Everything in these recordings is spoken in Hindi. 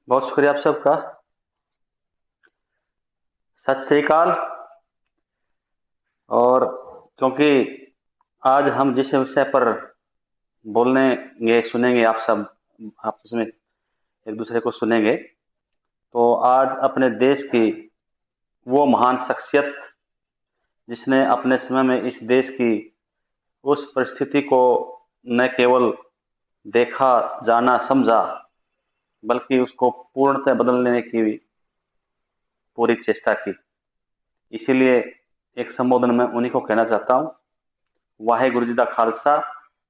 बहुत शुक्रिया आप सबका। सत श्री अकाल। और क्योंकि आज हम जिस विषय पर बोलने सुनेंगे, आप सब आपस में एक दूसरे को सुनेंगे। तो आज अपने देश की वो महान शख्सियत जिसने अपने समय में इस देश की उस परिस्थिति को न केवल देखा, जाना, समझा, बल्कि उसको पूर्णतः बदलने की भी पूरी चेष्टा की। इसीलिए एक संबोधन में उन्हीं को कहना चाहता हूँ, वाहेगुरु जी का खालसा,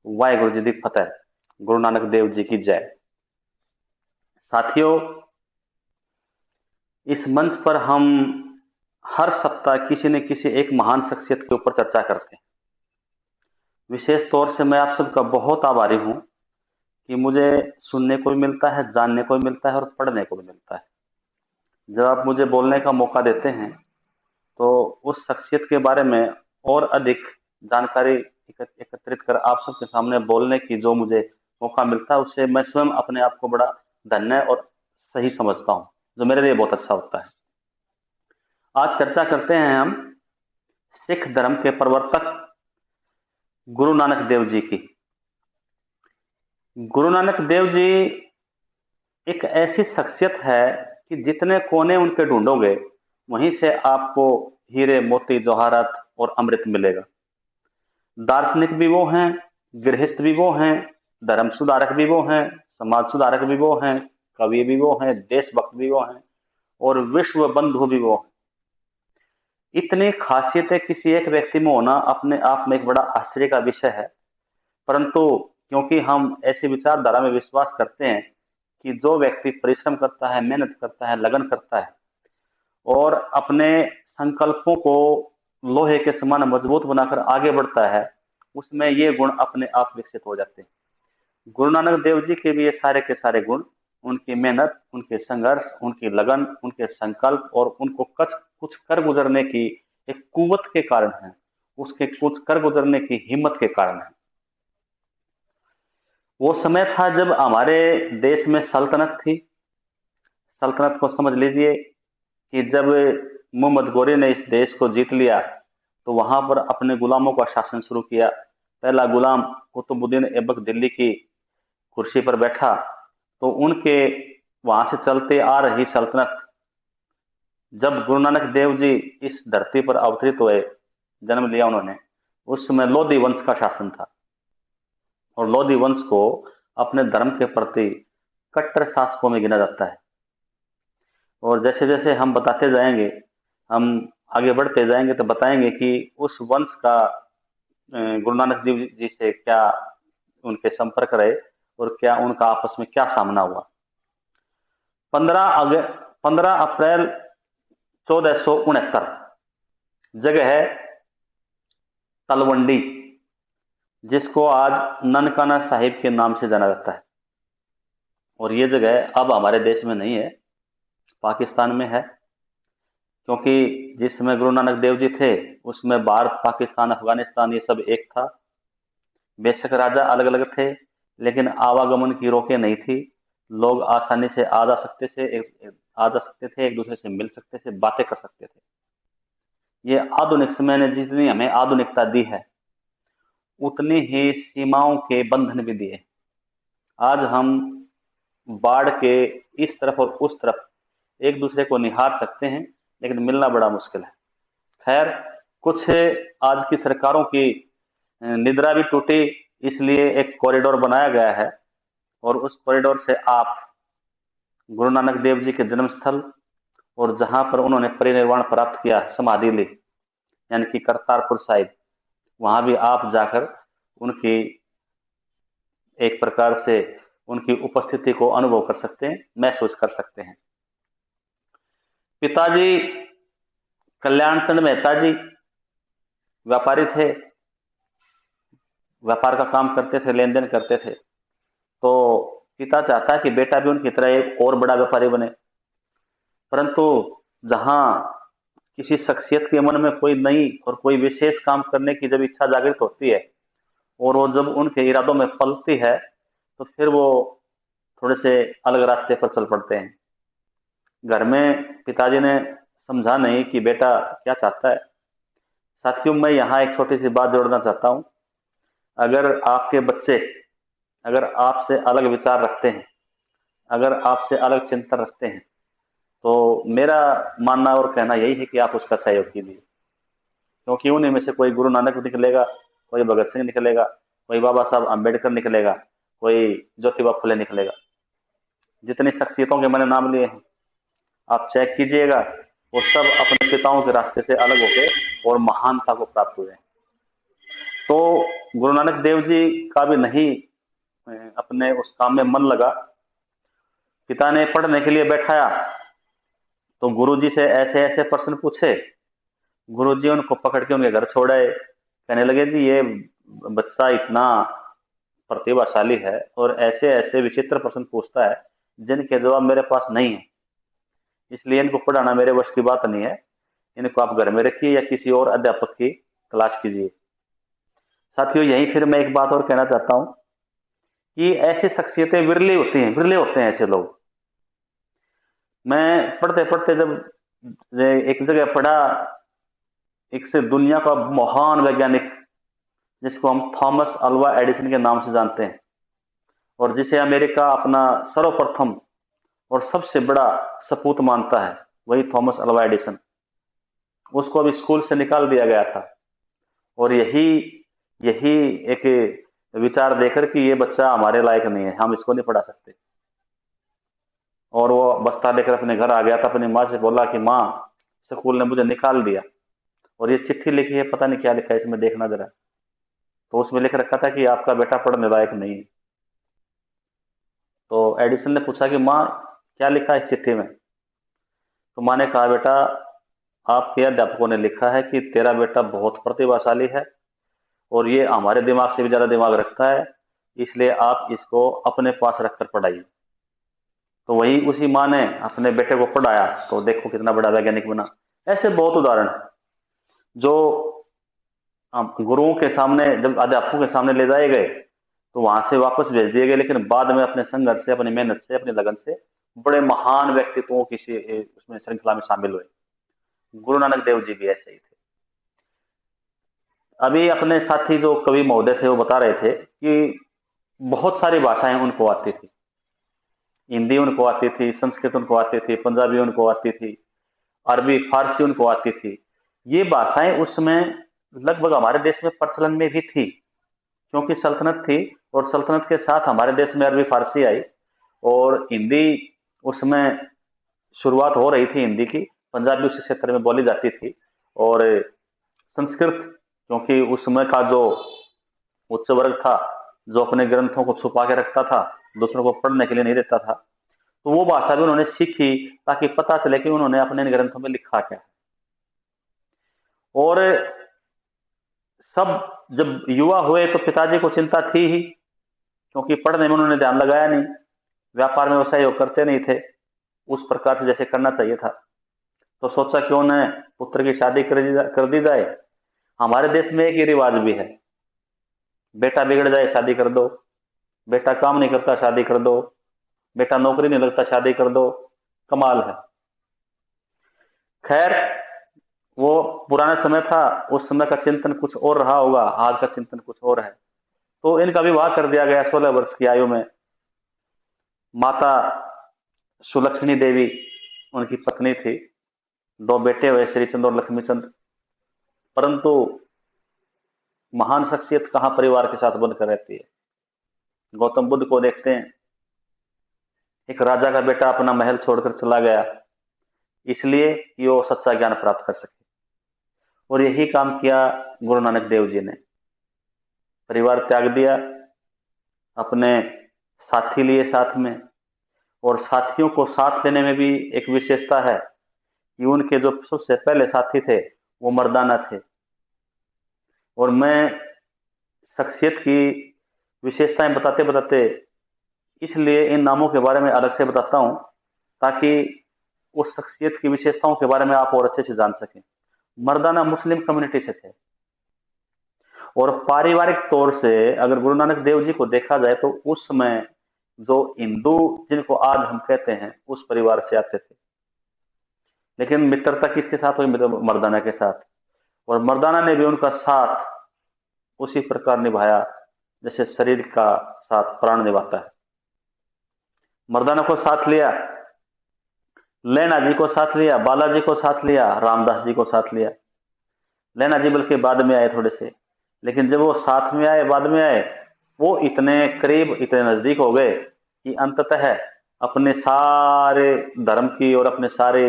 वाहेगुरु जी की फतेह, गुरु नानक देव जी की जय। साथियों, इस मंच पर हम हर सप्ताह किसी न किसी एक महान शख्सियत के ऊपर चर्चा करते हैं। विशेष तौर से मैं आप सबका बहुत आभारी हूं कि मुझे सुनने को भी मिलता है, जानने को भी मिलता है और पढ़ने को भी मिलता है। जब आप मुझे बोलने का मौका देते हैं तो उस शख्सियत के बारे में और अधिक जानकारी एकत्रित कर आप सबके सामने बोलने की जो मुझे मौका मिलता है, उससे मैं स्वयं अपने आप को बड़ा धन्य और सही समझता हूँ, जो मेरे लिए बहुत अच्छा होता है। आज चर्चा करते हैं हम सिख धर्म के प्रवर्तक गुरु नानक देव जी की। गुरु नानक देव जी एक ऐसी शख्सियत है कि जितने कोने उनके ढूंढोगे, वहीं से आपको हीरे, मोती, जवाहरात और अमृत मिलेगा। दार्शनिक भी वो हैं, गृहस्थ भी वो हैं, धर्म सुधारक भी वो हैं, समाज सुधारक भी वो हैं, कवि भी वो हैं, देशभक्त भी वो हैं और विश्व बंधु भी वो हैं। इतनी खासियतें किसी एक व्यक्ति में होना अपने आप में एक बड़ा आश्चर्य का विषय है। परंतु क्योंकि हम ऐसी विचारधारा में विश्वास करते हैं कि जो व्यक्ति परिश्रम करता है, मेहनत करता है, लगन करता है और अपने संकल्पों को लोहे के समान मजबूत बनाकर आगे बढ़ता है, उसमें ये गुण अपने आप विकसित हो जाते हैं। गुरु नानक देव जी के भी ये सारे के सारे गुण उनकी मेहनत, उनके संघर्ष, उनकी लगन, उनके संकल्प और उनको कुछ कर गुजरने की एक कुवत के कारण है, उसके कुछ कर गुजरने की हिम्मत के कारण है। वो समय था जब हमारे देश में सल्तनत थी। सल्तनत को समझ लीजिए कि जब मोहम्मद गोरी ने इस देश को जीत लिया तो वहां पर अपने गुलामों का शासन शुरू किया। पहला गुलाम कुतुबुद्दीन ऐबक दिल्ली की कुर्सी पर बैठा तो उनके वहां से चलते आ रही सल्तनत, जब गुरु नानक देव जी इस धरती पर अवतरित हुए, जन्म लिया उन्होंने, उस समय लोधी वंश का शासन था और लोधी वंश को अपने धर्म के प्रति कट्टर शासकों में गिना जाता है। और जैसे जैसे हम बताते जाएंगे, हम आगे बढ़ते जाएंगे तो बताएंगे कि उस वंश का गुरु नानक देव जी से क्या उनके संपर्क रहे और क्या उनका आपस में क्या सामना हुआ। 15 अप्रैल 1469, जगह है तलवंडी, जिसको आज ननकाना साहिब के नाम से जाना जाता है। और ये जगह अब हमारे देश में नहीं है, पाकिस्तान में है। क्योंकि जिस समय गुरु नानक देव जी थे उसमें भारत, पाकिस्तान, अफगानिस्तान ये सब एक था। बेशक राजा अलग अलग थे, लेकिन आवागमन की रोकें नहीं थी। लोग आसानी से आ जा सकते थे, एक दूसरे से मिल सकते थे, बातें कर सकते थे। ये आधुनिक समय ने जितनी हमें आधुनिकता दी है, उतनी ही सीमाओं के बंधन भी दिए। आज हम बाढ़ के इस तरफ और उस तरफ एक दूसरे को निहार सकते हैं, लेकिन मिलना बड़ा मुश्किल है। खैर, कुछ आज की सरकारों की निद्रा भी टूटी, इसलिए एक कॉरिडोर बनाया गया है और उस कॉरिडोर से आप गुरु नानक देव जी के जन्म स्थल और जहां पर उन्होंने परिनिर्वाण प्राप्त किया, समाधि ली, यानी कि करतारपुर साहिब, वहां भी आप जाकर उनकी एक प्रकार से उनकी उपस्थिति को अनुभव कर सकते हैं, महसूस कर सकते हैं। पिताजी कल्याण चंद मेहता जी व्यापारी थे, व्यापार का काम करते थे, लेन देन करते थे। तो पिता चाहता है कि बेटा भी उनकी तरह एक और बड़ा व्यापारी बने। परंतु जहां किसी शख्सियत के मन में कोई नई और कोई विशेष काम करने की जब इच्छा जागृत होती है और वो जब उनके इरादों में पलती है, तो फिर वो थोड़े से अलग रास्ते पर चल पड़ते हैं। घर में पिताजी ने समझा नहीं कि बेटा क्या चाहता है। साथियों, मैं यहाँ एक छोटी सी बात जोड़ना चाहता हूँ। अगर आपके बच्चे अगर आपसे अलग विचार रखते हैं, अगर आपसे अलग चिंतन रखते हैं, तो मेरा मानना और कहना यही है कि आप उसका सहयोग कीजिए। क्योंकि उन्हीं में से कोई गुरु नानक निकलेगा, कोई भगत सिंह निकलेगा, कोई बाबा साहब अम्बेडकर निकलेगा, कोई ज्योतिबा फुले निकलेगा। जितनी शख्सियतों के मैंने नाम लिए हैं, आप चेक कीजिएगा, वो सब अपने पिताओं के रास्ते से अलग होके और महानता को प्राप्त हुए हैं। तो गुरु नानक देव जी का भी नहीं अपने उस काम में मन लगा। पिता ने पढ़ने के लिए बैठाया तो गुरुजी से ऐसे ऐसे प्रश्न पूछे। गुरुजी उनको पकड़ के उनके घर छोड़े। कहने लगे कि ये बच्चा इतना प्रतिभाशाली है और ऐसे ऐसे विचित्र प्रश्न पूछता है जिनके जवाब मेरे पास नहीं है, इसलिए इनको पढ़ाना मेरे वश की बात नहीं है। इनको आप घर में रखिए या किसी और अध्यापक की तलाश कीजिए। साथियों, यही फिर मैं एक बात और कहना चाहता हूं कि ऐसी शख्सियतें विरली होती हैं, विरले होते हैं ऐसे लोग। मैं पढ़ते पढ़ते जब एक जगह पढ़ा, एक से दुनिया का महान वैज्ञानिक जिसको हम थॉमस अल्वा एडिसन के नाम से जानते हैं और जिसे अमेरिका अपना सर्वप्रथम और सबसे बड़ा सपूत मानता है, वही थॉमस अल्वा एडिसन। उसको अब स्कूल से निकाल दिया गया था और यही यही एक विचार देकर कि ये बच्चा हमारे लायक नहीं है, हम इसको नहीं पढ़ा सकते। और वो बस्ता लेकर अपने घर आ गया था। अपनी माँ से बोला कि माँ, स्कूल ने मुझे निकाल दिया और ये चिट्ठी लिखी है, पता नहीं क्या लिखा है इसमें, देखना जरा। तो उसमें लिख रखा था कि आपका बेटा पढ़ने लायक नहीं है। तो एडिसन ने पूछा कि माँ, क्या लिखा है चिट्ठी में? तो माँ ने कहा, बेटा, आपके अध्यापकों ने लिखा है कि तेरा बेटा बहुत प्रतिभाशाली है और ये हमारे दिमाग से भी ज्यादा दिमाग रखता है, इसलिए आप इसको अपने पास रखकर पढ़ाइए। तो वही उसी माँ ने अपने बेटे को पढ़ाया तो देखो कितना बड़ा वैज्ञानिक बना। ऐसे बहुत उदाहरण जो गुरुओं के सामने, जब अध्यापकों के सामने ले जाए गए तो वहां से वापस भेज दिए गए, लेकिन बाद में अपने संघर्ष से, अपनी मेहनत से, अपनी लगन से बड़े महान व्यक्तित्वों की उसमें श्रृंखला में शामिल हुए। गुरु नानक देव जी भी ऐसे ही थे। अभी अपने साथी जो कवि महोदय थे वो बता रहे थे कि बहुत सारी भाषाएं उनको आती थी। हिंदी उनको आती थी, संस्कृत उनको आती थी, पंजाबी उनको आती थी, अरबी फारसी उनको आती थी। ये भाषाएं उस समय लगभग हमारे देश में प्रचलन में भी थी, क्योंकि सल्तनत थी और सल्तनत के साथ हमारे देश में अरबी फारसी आई और हिंदी उसमें शुरुआत हो रही थी हिंदी की। पंजाबी उस क्षेत्र में बोली जाती थी और संस्कृत, क्योंकि उस समय का जो उच्च वर्ग था जो अपने ग्रंथों को छुपा के रखता था, दूसरों को पढ़ने के लिए नहीं देता था, तो वो भाषा भी उन्होंने सीखी ताकि पता चले कि उन्होंने अपने इन ग्रंथों में लिखा क्या है। और सब जब युवा हुए तो पिताजी को चिंता थी ही, क्योंकि पढ़ने में उन्होंने ध्यान लगाया नहीं, व्यापार में वो सहयोग करते नहीं थे उस प्रकार से जैसे करना चाहिए था। तो सोचा क्यों न पुत्र की शादी कर दी जाए। हमारे देश में एक ही रिवाज भी है, बेटा बिगड़ जाए शादी कर दो, बेटा काम नहीं करता शादी कर दो, बेटा नौकरी नहीं लगता शादी कर दो। कमाल है। खैर, वो पुराना समय था, उस समय का चिंतन कुछ और रहा होगा, आज का चिंतन कुछ और है। तो इनका विवाह कर दिया गया 16 वर्ष की आयु में। माता सुलक्षणी देवी उनकी पत्नी थी, दो बेटे हुए, श्रीचंद और लक्ष्मीचंद। परंतु महान शख्सियत कहाँ परिवार के साथ बनकर रहती है। गौतम बुद्ध को देखते हैं, एक राजा का बेटा अपना महल छोड़कर चला गया इसलिए कि वो सच्चा ज्ञान प्राप्त कर सके, और यही काम किया गुरु नानक देव जी ने। परिवार त्याग दिया, अपने साथी लिए साथ में, और साथियों को साथ लेने में भी एक विशेषता है कि उनके जो सबसे पहले साथी थे वो मर्दाना थे। और मैं शख्सियत की विशेषताएं बताते बताते इसलिए इन नामों के बारे में अलग से बताता हूं ताकि उस शख्सियत की विशेषताओं के बारे में आप और अच्छे से जान सकें। मर्दाना मुस्लिम कम्युनिटी से थे और पारिवारिक तौर से अगर गुरु नानक देव जी को देखा जाए तो उस समय जो हिंदू जिनको आज हम कहते हैं उस परिवार से आते थे। लेकिन मित्रता किसके साथ हुई? मर्दाना के साथ। और मर्दाना ने भी उनका साथ उसी प्रकार निभाया जैसे शरीर का साथ प्राण निभाता है। मर्दाना को साथ लिया, लैना जी को साथ लिया, बालाजी को साथ लिया, रामदास जी को साथ लिया। लैना जी बल्कि बाद में आए थोड़े से, लेकिन जब वो साथ में आए, बाद में आए, वो इतने करीब, इतने नजदीक हो गए कि अंततः अपने सारे धर्म की और अपने सारे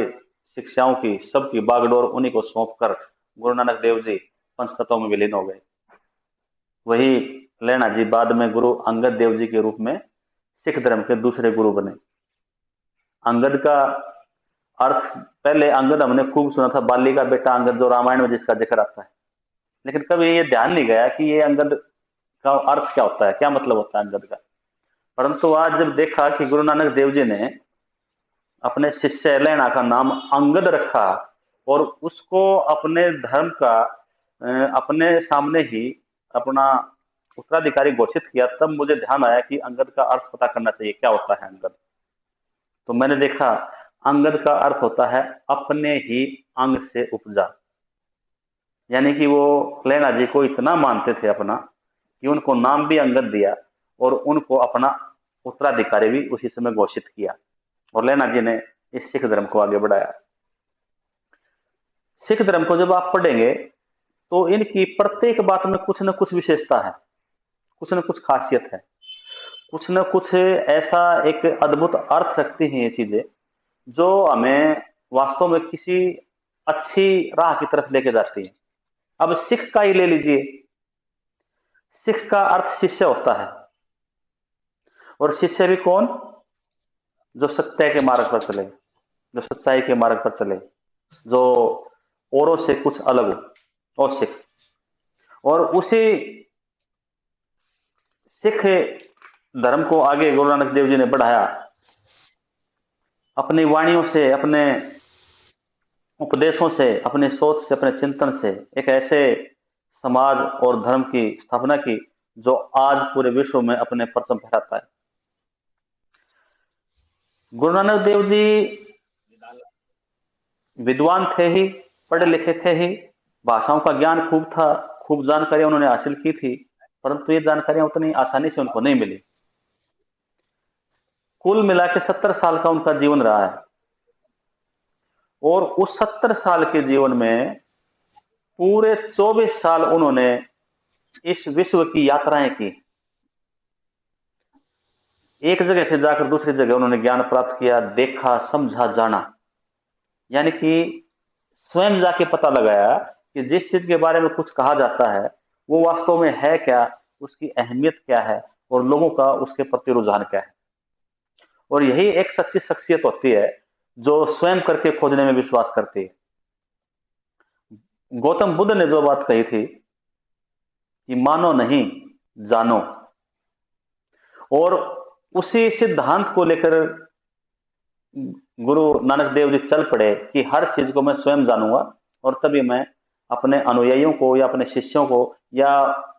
शिक्षाओं की, सबकी बागडोर उन्हीं को सौंप कर गुरु नानक देव जी पंचतत्वों में विलीन हो गए। वही लैना जी बाद में गुरु अंगद देव जी के रूप में सिख धर्म के दूसरे गुरु बने। अंगद का अर्थ, पहले अंगद हमने खूब सुना था, बाली का बेटा अंगद, जो रामायण में जिसका जिक्र आता है, लेकिन कभी ये ध्यान नहीं गया कि ये अंगद का अर्थ क्या होता है, क्या मतलब होता है अंगद का। परंतु आज जब देखा कि गुरु नानक देव जी ने अपने शिष्य लैना का नाम अंगद रखा और उसको अपने धर्म का अपने सामने ही अपना उत्तराधिकारी घोषित किया, तब मुझे ध्यान आया कि अंगद का अर्थ पता करना चाहिए, क्या होता है अंगद। तो मैंने देखा अंगद का अर्थ होता है अपने ही अंग से उपजा। यानी कि वो लैना जी को इतना मानते थे अपना कि उनको नाम भी अंगद दिया और उनको अपना उत्तराधिकारी भी उसी समय घोषित किया, और लैना जी ने इस सिख धर्म को आगे बढ़ाया। सिख धर्म को जब आप पढ़ेंगे तो इनकी प्रत्येक बात में कुछ न कुछ विशेषता है, कुछ न कुछ खासियत है, कुछ न कुछ ऐसा एक अद्भुत अर्थ रखती हैं ये चीजें, जो हमें वास्तव में किसी अच्छी राह की तरफ लेके जाती है। अब सिख का ही ले लीजिए, सिख का अर्थ शिष्य होता है, और शिष्य भी कौन? जो सत्य के मार्ग पर चले, जो सच्चाई के मार्ग पर चले, जो औरों से कुछ अलग हो, और सिख। और उसी सिख धर्म को आगे गुरु नानक देव जी ने बढ़ाया अपनी वाणियों से, अपने उपदेशों से, अपनी सोच से, अपने चिंतन से एक ऐसे समाज और धर्म की स्थापना की जो आज पूरे विश्व में अपने परचम फहराता है। गुरु नानक देव जी विद्वान थे ही, पढ़े लिखे थे ही, भाषाओं का ज्ञान खूब था, खूब जानकारियां उन्होंने हासिल की थी, परंतु ये जानकारियां उतनी आसानी से उनको नहीं मिली। कुल मिला के 70 साल का उनका जीवन रहा है, और उस 70 साल के जीवन में पूरे 24 साल उन्होंने इस विश्व की यात्राएं की। एक जगह से जाकर दूसरी जगह उन्होंने ज्ञान प्राप्त किया, देखा, समझा, जाना। यानी कि स्वयं जाके पता लगाया कि जिस चीज के बारे में कुछ कहा जाता है वो वास्तव में है क्या, उसकी अहमियत क्या है, और लोगों का उसके प्रति रुझान क्या है। और यही एक सच्ची शख्सियत होती है जो स्वयं करके खोजने में विश्वास करती है। गौतम बुद्ध ने जो बात कही थी कि मानो नहीं, जानो, और उसी सिद्धांत को लेकर गुरु नानक देव जी चल पड़े कि हर चीज को मैं स्वयं जानूंगा, और तभी मैं अपने अनुयायियों को या अपने शिष्यों को या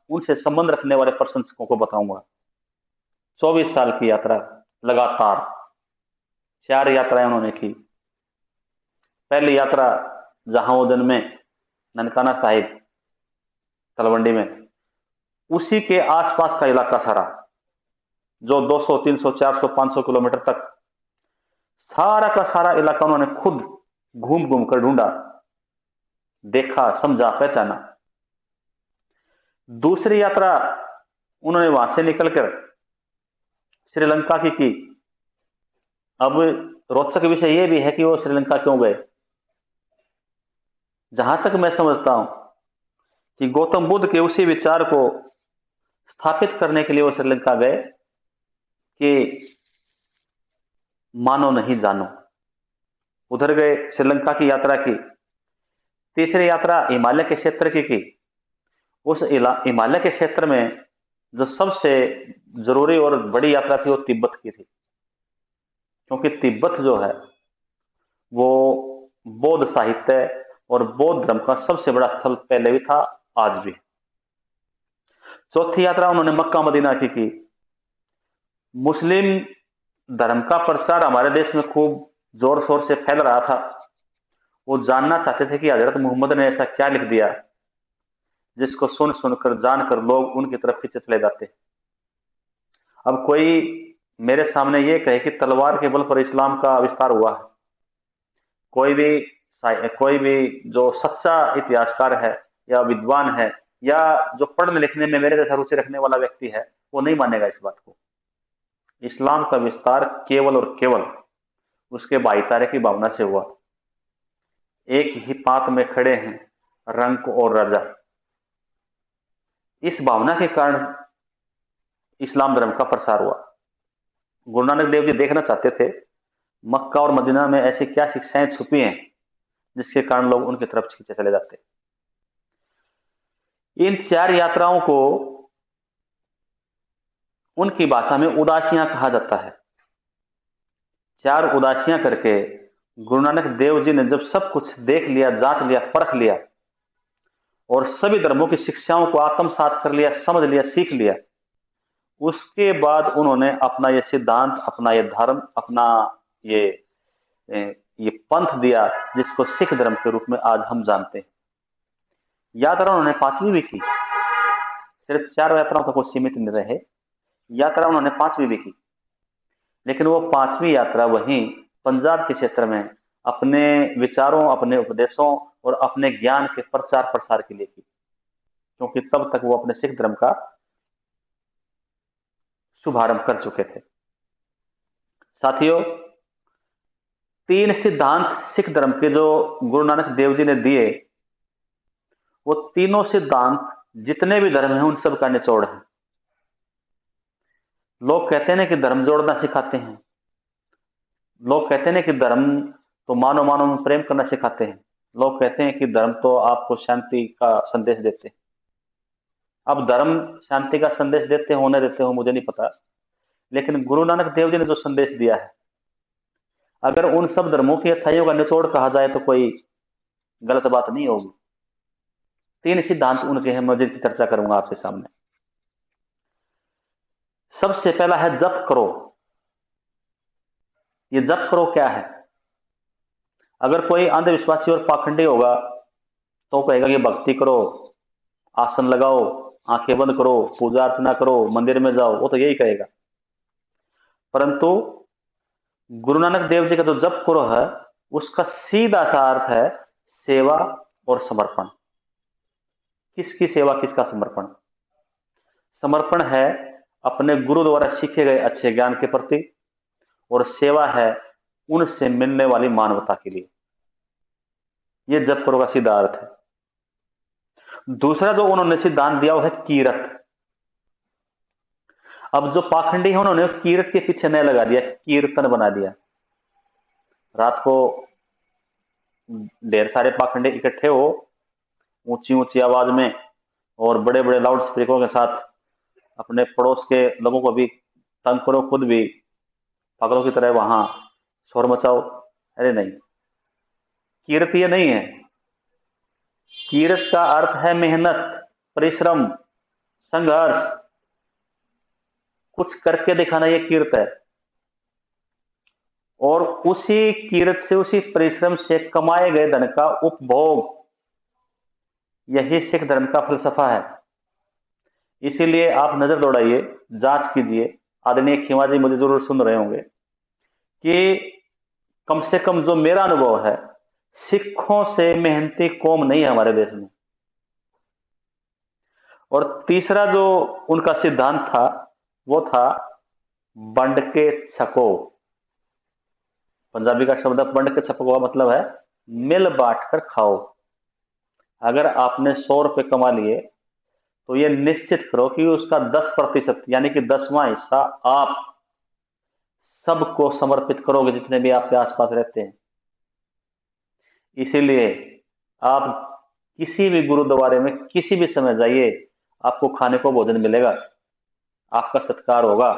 उनसे संबंध रखने वाले प्रशंसकों को बताऊंगा। 24 साल की यात्रा, लगातार 4 यात्राएं उन्होंने की। पहली यात्रा जहां वो जन्मे, ननकाना साहिब तलवंडी में, उसी के आसपास का इलाका सारा, जो 200, 300, 400, 500 किलोमीटर तक, सारा का सारा इलाका उन्होंने खुद घूम घूम कर ढूंढा, देखा, समझा, पहचाना। दूसरी यात्रा उन्होंने वहां से निकलकर श्रीलंका की। अब रोचक विषय यह भी है कि वो श्रीलंका क्यों गए। जहां तक मैं समझता हूं कि गौतम बुद्ध के उसी विचार को स्थापित करने के लिए वो श्रीलंका गए कि मानो नहीं, जानो। उधर गए, श्रीलंका की यात्रा की। तीसरी यात्रा हिमालय के क्षेत्र की। उस हिमालय के क्षेत्र में जो सबसे जरूरी और बड़ी यात्रा थी वो तिब्बत की थी, क्योंकि तिब्बत जो है वो बौद्ध साहित्य और बौद्ध धर्म का सबसे बड़ा स्थल पहले भी था, आज भी। चौथी यात्रा उन्होंने मक्का मदीना की। मुस्लिम धर्म का प्रचार हमारे देश में खूब जोर शोर से फैल रहा था, वो जानना चाहते थे कि हजरत मोहम्मद ने ऐसा क्या लिख दिया जिसको सुन सुनकर जानकर लोग उनकी तरफ खींचे चले जाते। अब कोई मेरे सामने ये कहे कि तलवार के बल पर इस्लाम का विस्तार हुआ है, कोई भी कोई भी जो सच्चा इतिहासकार है या विद्वान है या जो पढ़ने लिखने में मेरे जैसा रुचि रखने वाला व्यक्ति है, वो नहीं मानेगा इस बात को। इस्लाम का विस्तार केवल और केवल उसके भाईचारे की भावना से हुआ। एक ही पात में खड़े हैं रंक और राजा, इस भावना के कारण इस्लाम धर्म का प्रसार हुआ। गुरु नानक देव जी देखना चाहते थे मक्का और मदीना में ऐसी क्या शिक्षाएं छुपी हैं जिसके कारण लोग उनकी तरफ खींचे चले जाते। इन 4 यात्राओं को उनकी भाषा में उदासियां कहा जाता है। 4 उदासियां करके गुरु नानक देव जी ने जब सब कुछ देख लिया, जांच लिया, परख लिया और सभी धर्मों की शिक्षाओं को आत्मसात कर लिया, समझ लिया, सीख लिया, उसके बाद उन्होंने अपना ये सिद्धांत, अपना ये धर्म, अपना ये ये पंथ दिया जिसको सिख धर्म के रूप में आज हम जानते हैं। यात्रा उन्होंने 5वीं भी की, सिर्फ 4 यात्राओं तक वो सीमित नहीं रहे, यात्रा उन्होंने 5वीं भी की, लेकिन वो 5वीं यात्रा वहीं पंजाब के क्षेत्र में अपने विचारों, अपने उपदेशों और अपने ज्ञान के प्रचार प्रसार के लिए की, क्योंकि तब तक वो अपने सिख धर्म का शुभारंभ कर चुके थे। साथियों, 3 सिद्धांत सिख धर्म के जो गुरु नानक देव जी ने दिए, वो तीनों सिद्धांत जितने भी धर्म हैं उन सब का निचोड़ है। लोग कहते हैं कि धर्म जोड़ना सिखाते हैं, लोग कहते हैं कि धर्म तो मानव मानव में प्रेम करना सिखाते हैं, लोग कहते हैं कि धर्म तो आपको शांति का संदेश देते हैं। अब धर्म शांति का संदेश देते हो न देते हो मुझे नहीं पता, लेकिन गुरु नानक देव जी ने जो संदेश दिया है, अगर उन सब धर्मों की अच्छाइयों का निचोड़ कहा जाए तो कोई गलत बात नहीं होगी। 3 सिद्धांत उनके हैं, मैं जिनकी चर्चा करूंगा आपके सामने। सबसे पहला है जप करो। ये जप करो क्या है? अगर कोई अंधविश्वासी और पाखंडी होगा तो कहेगा कि भक्ति करो, आसन लगाओ, आंखें बंद करो, पूजा अर्चना करो, मंदिर में जाओ, वो तो यही कहेगा। परंतु गुरु नानक देव जी का जो जप करो है, उसका सीधा सा अर्थ है सेवा और समर्पण। किसकी सेवा, किसका समर्पण? समर्पण है अपने गुरु द्वारा सीखे गए अच्छे ज्ञान के प्रति, और सेवा है उनसे मिलने वाली मानवता के लिए। यह जप करो का सीधा अर्थ है। दूसरा जो उन्होंने सिद्धांत दिया वो है कीरत। अब जो पाखंडी है उन्होंने कीरत के पीछे न लगा दिया, कीर्तन बना दिया। रात को ढेर सारे पाखंडी इकट्ठे हो, ऊंची ऊंची आवाज में और बड़े बड़े लाउड स्पीकरों के साथ अपने पड़ोस के लोगों को भी तंग करो, खुद भी पागलों की तरह वहां शोर मचाओ। अरे नहीं, कीरत ये नहीं है। कीरत का अर्थ है मेहनत, परिश्रम, संघर्ष, कुछ करके दिखाना, ये कीरत है। और उसी कीरत से, उसी परिश्रम से कमाए गए धन का उपभोग, यही सिख धर्म का फलसफा है। इसीलिए आप नजर दौड़ाइए, जांच कीजिए, आदरणीय खीमा जी मुझे जरूर सुन रहे होंगे, कि कम से कम जो मेरा अनुभव है, सिखों से मेहनती कौम नहीं है हमारे देश में। और तीसरा जो उनका सिद्धांत था वो था बंड के छको। पंजाबी का शब्द बंड के छको का मतलब है मिल बांट कर खाओ। अगर आपने 100 रुपए कमा लिए तो ये निश्चित करो कि उसका 10% यानी कि 10वां हिस्सा आप सबको समर्पित करोगे, जितने भी आपके आसपास रहते हैं। इसीलिए आप किसी भी गुरुद्वारे में किसी भी समय जाइए, आपको खाने को भोजन मिलेगा, आपका सत्कार होगा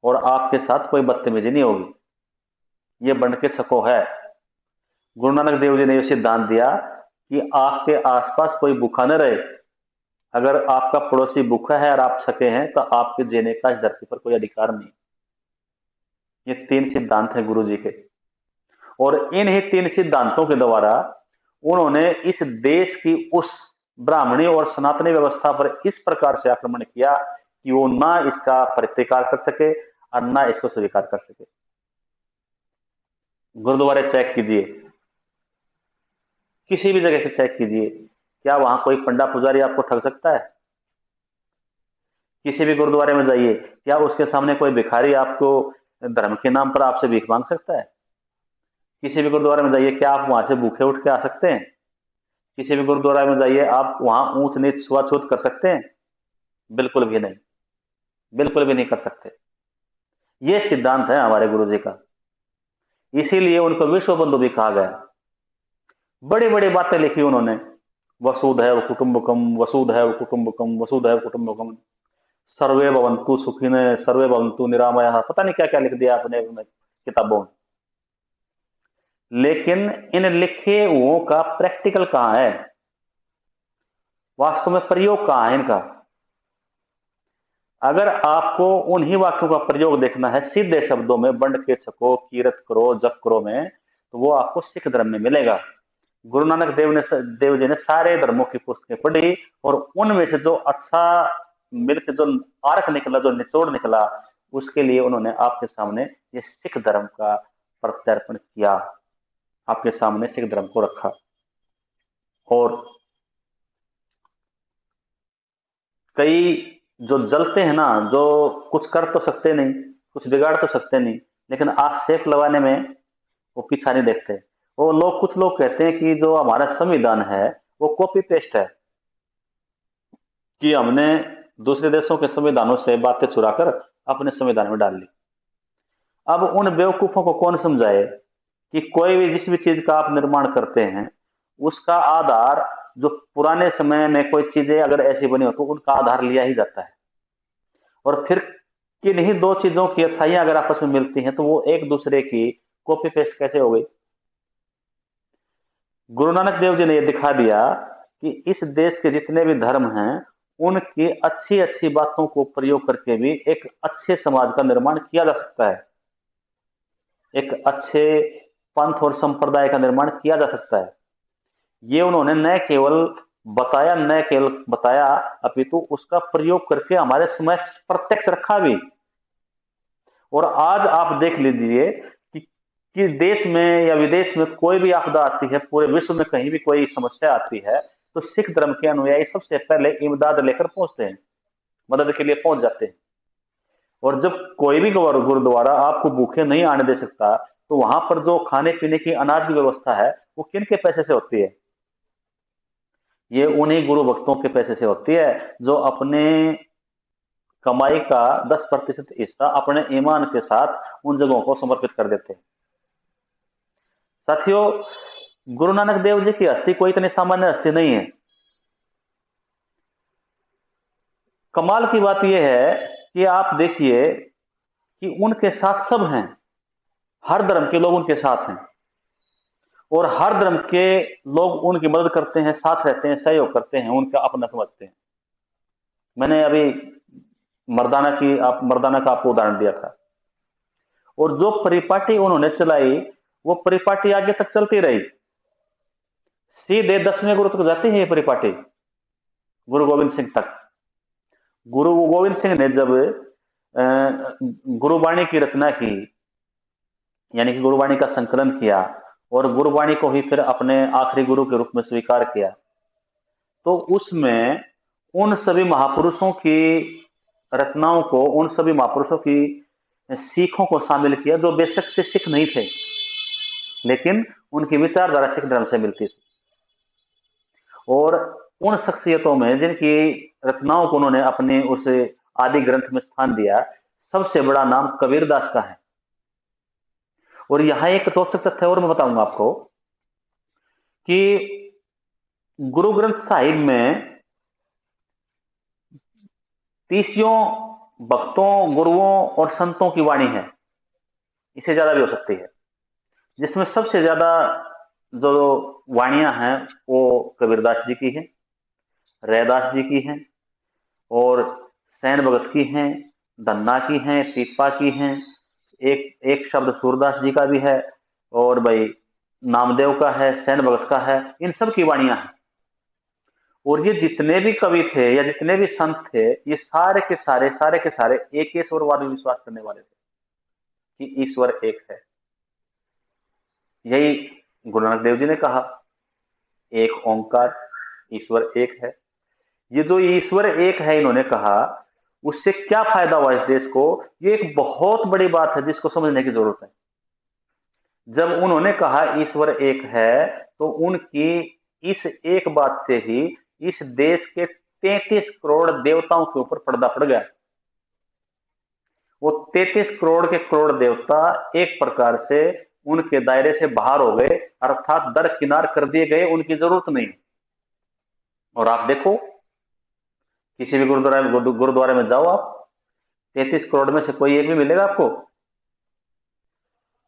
और आपके साथ कोई बदतमीजी नहीं होगी। ये बंड के छको है। गुरु नानक देव जी ने यह सिद्धांत दिया कि आपके आसपास कोई भूखा न रहे। अगर आपका पड़ोसी भूखा है और आप छके हैं तो आपके जीने का इस धरती पर कोई अधिकार नहीं। ये 3 सिद्धांत हैं गुरु जी के। और इन ही 3 सिद्धांतों के द्वारा उन्होंने इस देश की उस ब्राह्मणी और सनातनी व्यवस्था पर इस प्रकार से आक्रमण किया कि वो ना इसका प्रतिकार कर सके और ना इसको स्वीकार कर सके। गुरुद्वारे चेक कीजिए, किसी भी जगह से चेक कीजिए, क्या वहां कोई पंडा पुजारी आपको ठग सकता है? किसी भी गुरुद्वारे में जाइए, क्या उसके सामने कोई भिखारी आपको धर्म के नाम पर आपसे भीख मांग सकता है? किसी भी गुरुद्वारे में जाइए, क्या आप वहां से भूखे उठ के आ सकते हैं? किसी भी गुरुद्वारा में जाइए, आप वहां ऊंच नीच छुआछूत कर सकते हैं? बिल्कुल भी नहीं, बिल्कुल भी नहीं कर सकते। ये सिद्धांत है हमारे गुरु जी का, इसीलिए उनको विश्व बंधु भी कहा गया। बड़ी बड़ी बातें लिखी उन्होंने, वसुधैव कुटुंबकम, वसुधैव कुटुंबकम, वसुधैव कुटुंबकम, सर्वे भवन्तु सुखिनः, सर्वे भवन्तु निरामयः, पता नहीं क्या क्या लिख दिया अपने किताबों में। लेकिन इन लिखे हुओं का प्रैक्टिकल कहां है? वास्तव में प्रयोग कहां है इनका? अगर आपको उन्हीं वाक्यों का प्रयोग देखना है सीधे शब्दों में, बंड के छको, कीरत करो, जप करो में, तो वो आपको सिख धर्म में मिलेगा। गुरु नानक देव जी ने सारे धर्मों की पुस्तकें पढ़ी और उनमें से जो अच्छा मिलकर जो आर्क निकला, जो निचोड़ निकला, उसके लिए उन्होंने आपके सामने ये सिख धर्म का प्रत्यर्पण किया, आपके सामने सिख धर्म को रखा। और कई जो जलते हैं ना, जो कुछ कर तो सकते नहीं, कुछ बिगाड़ तो सकते नहीं, लेकिन आग सेक लगाने में वो पीछा नहीं देखते। वो लोग, कुछ लोग कहते हैं कि जो हमारा संविधान है वो कॉपी पेस्ट है, कि हमने दूसरे देशों के संविधानों से बातें चुराकर अपने संविधान में डाल ली। अब उन बेवकूफों को कौन समझाए कि कोई भी जिस भी चीज का आप निर्माण करते हैं, उसका आधार जो पुराने समय में कोई चीजें अगर ऐसी बनी हो तो उनका आधार लिया ही जाता है। और फिर किन्हीं दो चीजों की अच्छाइयां अगर आपस में मिलती हैं तो वो एक दूसरे की कॉपी पेस्ट कैसे हो गई? गुरु नानक देव जी ने यह दिखा दिया कि इस देश के जितने भी धर्म हैं, उनकी अच्छी अच्छी बातों को प्रयोग करके भी एक अच्छे समाज का निर्माण किया जा सकता है, एक अच्छे पंथ और संप्रदाय का निर्माण किया जा सकता है। ये उन्होंने न केवल बताया, न केवल बताया, अपितु उसका प्रयोग करके हमारे समक्ष प्रत्यक्ष रखा भी। और आज आप देख लीजिए कि देश में या विदेश में कोई भी आपदा आती है, पूरे विश्व में कहीं भी कोई समस्या आती है, तो सिख धर्म के अनुयायी सबसे पहले इमदाद लेकर पहुंचते हैं, मदद के लिए पहुंच जाते हैं। और जब कोई भी गुरुद्वारा आपको भूखे नहीं आने दे सकता, तो वहां पर जो खाने पीने की अनाज की व्यवस्था है वो किन के पैसे से होती है? ये उन्हीं गुरु भक्तों के पैसे से होती है, जो अपने कमाई का 10% हिस्सा अपने ईमान के साथ उन जगहों को समर्पित कर देते हैं। साथियों, गुरु नानक देव जी की हस्ती कोई इतनी सामान्य हस्ती नहीं है। कमाल की बात यह है कि आप देखिए कि उनके साथ सब हैं, हर धर्म के लोग उनके साथ हैं और हर धर्म के लोग उनकी मदद करते हैं, साथ रहते हैं, सहयोग करते हैं, उनका अपना समझते हैं। मैंने अभी मर्दाना का आपको उदाहरण दिया था, और जो परिपाटी उन्होंने चलाई वो परिपाटी आगे तक चलती रही, सीधे 10वें गुरु तक जाती है ये परिपाटी, गुरु गोविंद सिंह तक। गुरु गोविंद सिंह ने जब गुरुवाणी की रचना की, यानी कि गुरुवाणी का संकलन किया और गुरुवाणी को ही फिर अपने आखिरी गुरु के रूप में स्वीकार किया, तो उसमें उन सभी महापुरुषों की रचनाओं को, उन सभी महापुरुषों की सीखों को शामिल किया, जो बेशक से सिख नहीं थे, लेकिन उनकी विचारधारा सिख धर्म से मिलती थी। और उन शख्सियतों में जिनकी रचनाओं को उन्होंने अपने उस आदि ग्रंथ में स्थान दिया, सबसे बड़ा नाम कबीरदास का है। और यहां एक रोचक तथ्य और मैं बताऊंगा आपको कि गुरु ग्रंथ साहिब में 30 भक्तों, गुरुओं और संतों की वाणी है, इससे ज्यादा भी हो सकती है, जिसमें सबसे ज्यादा जो वाणियां हैं वो कबीरदास जी की हैं, रैदास जी की हैं, और सैन भगत की हैं, धन्ना की हैं, पीपा की हैं, एक एक शब्द सूरदास जी का भी है, और भाई नामदेव का है, सैन भगत का है, इन सब की वाणियां हैं। और ये जितने भी कवि थे या जितने भी संत थे, ये सारे के सारे एक ईश्वरवाद में विश्वास करने वाले थे कि ईश्वर एक है। यही गुरु नानक देव जी ने कहा, एक ओंकार, ईश्वर एक है। ये जो ईश्वर एक है इन्होंने कहा, उससे क्या फायदा हुआ इस देश को, ये एक बहुत बड़ी बात है जिसको समझने की जरूरत है। जब उन्होंने कहा ईश्वर एक है, तो उनकी इस एक बात से ही इस देश के 33 करोड़ देवताओं के ऊपर पर्दा पड़ गया। वो 33 करोड़ के करोड़ देवता एक प्रकार से उनके दायरे से बाहर हो गए, अर्थात दरकिनार कर दिए गए, उनकी जरूरत नहीं। और आप देखो, किसी भी गुरुद्वारे में जाओ आप, 33 करोड़ में से कोई एक भी मिलेगा आपको?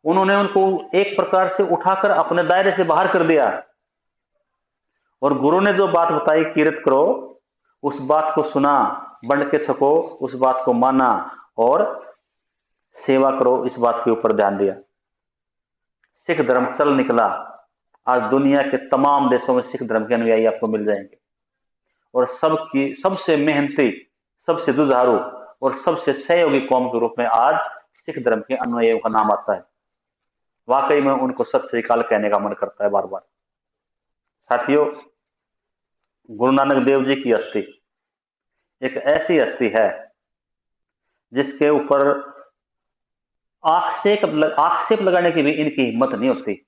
उन्होंने उनको एक प्रकार से उठाकर अपने दायरे से बाहर कर दिया। और गुरु ने जो बात बताई, कीर्त करो, उस बात को सुना, बंट के सको, उस बात को माना, और सेवा करो, इस बात के ऊपर ध्यान दिया। सिख धर्म चल निकला। आज दुनिया के तमाम देशों में सिख धर्म के अनुयायी आपको मिल जाएंगे, और सबकी सबसे मेहनती, सबसे जुझारू और सबसे सहयोगी कौम के रूप में आज सिख धर्म के अनुयायियों का नाम आता है। वाकई में उनको सत श्री अकाल कहने का मन करता है बार बार। साथियों, गुरु नानक देव जी की अस्थि एक ऐसी अस्थि है जिसके ऊपर आक्षेप लगाने की भी इनकी हिम्मत नहीं होती,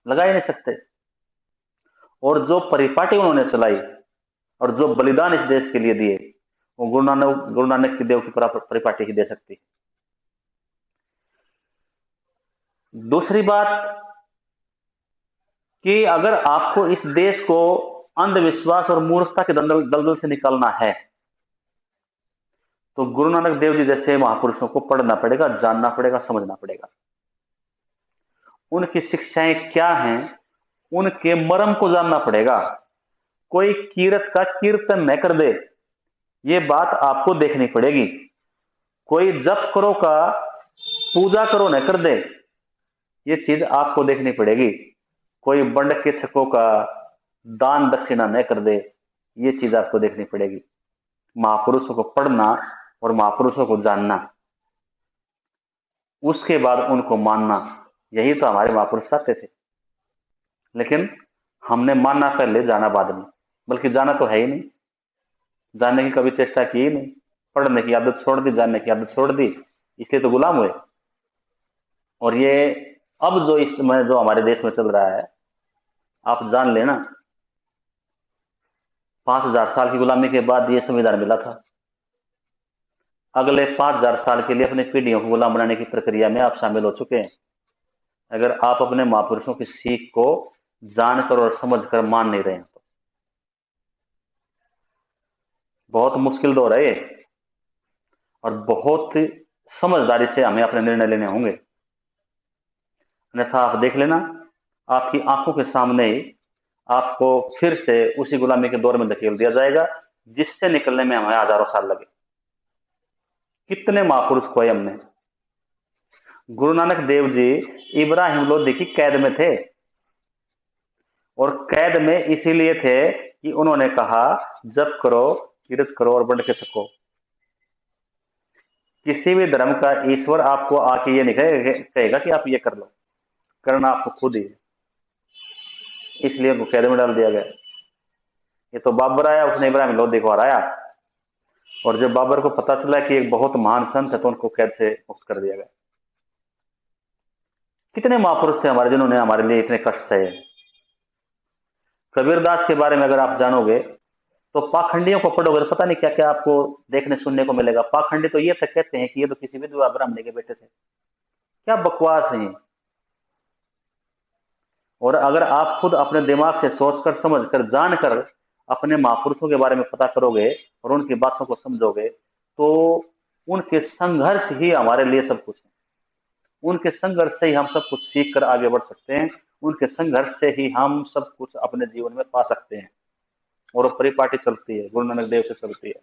लगा ही नहीं सकते। और जो परिपाटी उन्होंने चलाई और जो बलिदान इस देश के लिए दिए, वो गुरु नानक की देव की परिपाटी ही दे सकती है। दूसरी बात कि अगर आपको इस देश को अंधविश्वास और मूर्खता के दलदल से निकालना है, तो गुरु नानक देव जी जैसे महापुरुषों को पढ़ना पड़ेगा, जानना पड़ेगा, समझना पड़ेगा। उनकी शिक्षाएं क्या हैं, उनके मर्म को जानना पड़ेगा। कोई कीरत का कीर्तन न कर दे, ये बात आपको देखनी पड़ेगी। कोई जप करो का पूजा करो न कर दे, ये चीज आपको देखनी पड़ेगी। कोई बंड के छकों का दान दक्षिणा न कर दे, ये चीज आपको देखनी पड़ेगी। महापुरुषों को पढ़ना और महापुरुषों को जानना, उसके बाद उनको मानना, यही तो हमारे महापुरुष चाहते थे। लेकिन हमने मानना पहले, जाना बाद में। बल्कि जाना तो है ही नहीं, जानने की कभी चेष्टा की ही नहीं। पढ़ने की आदत छोड़ दी, जानने की आदत छोड़ दी, इसलिए तो गुलाम हुए। और ये अब जो इस समय जो हमारे देश में चल रहा है, आप जान लेना, 5000 साल की गुलामी के बाद ये संविधान मिला था। अगले 5000 साल के लिए अपनी पीढ़ियों को गुलाम बनाने की प्रक्रिया में आप शामिल हो चुके हैं। अगर आप अपने महापुरुषों की सीख को जानकर और समझकर मान नहीं रहे हैं तो बहुत मुश्किल दौर है ये, और बहुत समझदारी से हमें अपने निर्णय लेने होंगे। अन्यथा आप देख लेना, आपकी आंखों के सामने ही आपको फिर से उसी गुलामी के दौर में धकेल दिया जाएगा, जिससे निकलने में हमें हजारों साल लगे। कितने महापुरुष खोए हमने। गुरु नानक देव जी इब्राहिम लोधी की कैद में थे, और कैद में इसीलिए थे कि उन्होंने कहा जप करो, कीर्त करो और बंट के सको। किसी भी धर्म का ईश्वर आपको आके ये नहीं कहेगा कि आप ये कर लो, करना आपको खुद ही है। इसलिए उनको कैद में डाल दिया गया। ये तो बाबर आया, उसने इब्राहिम लोधी को हराया, और जब बाबर को पता चला कि एक बहुत महान संत है, तो उनको कैद से मुक्त कर दिया गया। कितने महापुरुष थे हमारे जिन्होंने हमारे लिए इतने कष्ट सहे। कबीरदास के बारे में अगर आप जानोगे तो पाखंडियों को पढ़ोगे तो पता नहीं क्या क्या आपको देखने सुनने को मिलेगा। पाखंडी तो ये तक कहते हैं कि ये तो किसी विधवा ब्राह्मणी के बेटे थे। क्या बकवास है। और अगर आप खुद अपने दिमाग से सोचकर, समझकर, जानकर अपने महापुरुषों के बारे में पता करोगे और उनकी बातों को समझोगे, तो उनके संघर्ष ही हमारे लिए सब कुछ है। उनके संघर्ष से ही हम सब कुछ सीख कर आगे बढ़ सकते हैं। उनके संघर्ष से ही हम सब कुछ अपने जीवन में पा सकते हैं। और परिपाटी चलती है, गुरु नानक देव से चलती है।